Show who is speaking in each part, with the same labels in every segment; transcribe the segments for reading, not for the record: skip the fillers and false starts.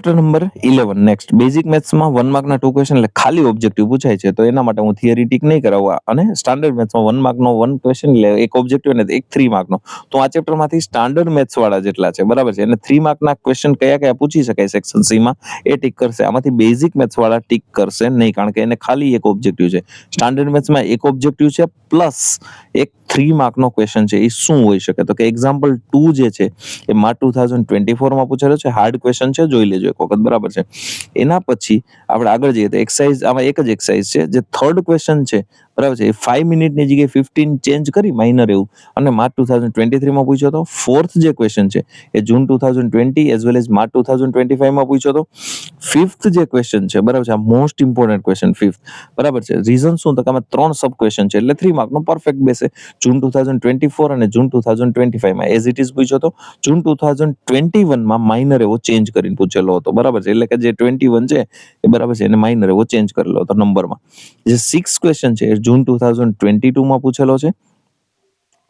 Speaker 1: Chapter number 11 next basic મેથ્સમાં 1 માર્કના 2 question એટલે ખાલી ઓબ્જેક્ટિવ પૂછાય છે, તો એના માટે હું થિયરીટિક નહીં કરાવવા, અને સ્ટાન્ડર્ડ મેથ્સમાં 1 માર્કનો 1 ક્વેશ્ચન એટલે એક ઓબ્જેક્ટિવ અને એક 3 માર્કનો, તો આ ચેપ્ટરમાંથી સ્ટાન્ડર્ડ મેથ્સ વાળા જેટલા છે, બરાબર છે, અને 3 માર્કના ક્વેશ્ચન કયા કયા પૂછી શકાય સેક્શન સી માં એ ટીક કરશે. આમાંથી બેઝિક મેથ્સ વાળા ટીક કરશે નહીં, કારણ કે એને ખાલી એક ઓબ્જેક્ટિવ છે. સ્ટાન્ડર્ડ મેથ્સમાં એક ઓબ્જેક્ટિવ છે પ્લસ એક 3 માર્કનો ક્વેશ્ચન છે. એ શું હોઈ શકે? તો કે એક્ઝામ્પલ 2 જે છે એ માર્ચ 2024 માં પૂછેલો છે, હાર્ડ ક્વેશ્ચન છે, જોઈ લેજો એક વખત, બરાબર છે. એના પછી આપણે આગળ જઈએ તો એક્સરસાઇઝ, આમાં એક જ એક્સરસાઇઝ છે, જે થર્ડ ક્વેશ્ચન છે, બરાબર છે, એ 5 મિનિટની જગ્યાએ 15 ચેન્જ કરી માઇનર એવું, અને માર્ચ 2023 માં પૂછ્યો હતો. ફોર્થ જે ક્વેશ્ચન છે એ જૂન 2020 એઝ વેલ એઝ માર્ચ 2025 માં પૂછ્યો હતો. ફિફ્થ જે ક્વેશ્ચન છે, બરાબર છે, આ મોસ્ટ ઇમ્પોર્ટન્ટ ક્વેશ્ચન ફિફ્થ, બરાબર છે. રીઝન શું? તો કે આમાં 3 સબ ક્વેશ્ચન છે એટલે 3 માર્કનો પરફેક્ટ બેસે. જૂન 2024 અને જૂન 2025 માં એઝ ઇટ ઇઝ પૂછ્યો હતો. જૂન 2021 માં માઇનર એવો ચેન્જ કરીને પૂછેલો હતો, બરાબર છે, એટલે કે જે 21 છે એ બરાબર છે એને માઇનર એવો ચેન્જ કરેલો હતો નંબરમાં. જે 6 ક્વેશ્ચન છે એ જૂન 2022 માં પૂછેલો છે,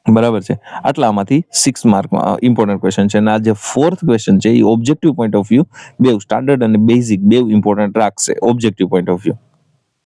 Speaker 1: બરાબર છે. આટલામાંથી 6 માર્કમાં ઇમ્પોર્ટન્ટ ક્વેશ્ચન છે, અને આ જે ફોર્થ ક્વેશ્ચન છે એ ઓબ્જેક્ટિવ પોઈન્ટ ઓફ વ્યૂ બેવ સ્ટાન્ડર્ડ અને બેઝિક બેવ ઇમ્પોર્ટન્ટ રાખશે ઓબ્જેક્ટિવ પોઈન્ટ ઓફ વ્યૂ.